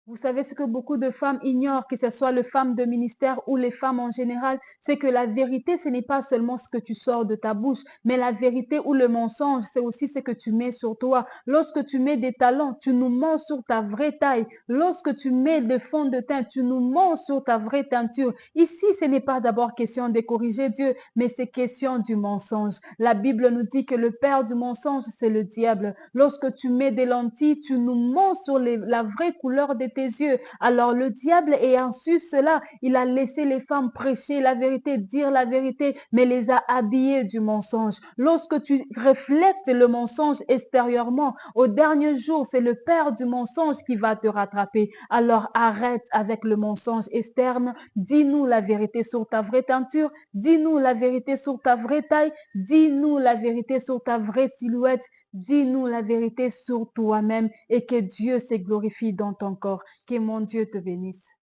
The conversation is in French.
Vous savez ce que beaucoup de femmes ignorent, que ce soit les femmes de ministère ou les femmes en général, c'est que la vérité, ce n'est pas seulement ce que tu sors de ta bouche, mais la vérité ou le mensonge, c'est aussi ce que tu mets sur toi. Lorsque tu mets des talons, tu nous mens sur ta vraie taille. Lorsque tu mets de fond de teint, tu nous mens sur ta vraie teinture. Ici, ce n'est pas d'abord question de corriger Dieu, mais c'est question du mensonge. La Bible nous dit que le père du mensonge, c'est le diable. Lorsque tu mets des lentilles, tu nous mens sur la vraie couleur de tes yeux. Alors le diable ayant su cela, il a laissé les femmes prêcher la vérité, dire la vérité, mais les a habillées du mensonge. Lorsque tu reflètes le mensonge extérieurement, au dernier jour, c'est le père du mensonge qui va te rattraper. Alors arrête avec le mensonge externe, dis-nous la vérité sur ta vraie teinture, dis-nous la vérité sur ta vraie taille, dis-nous la vérité sur ta vraie silhouette, dis-nous la vérité sur toi-même et que Dieu se glorifie dans ton corps. Que mon Dieu te bénisse.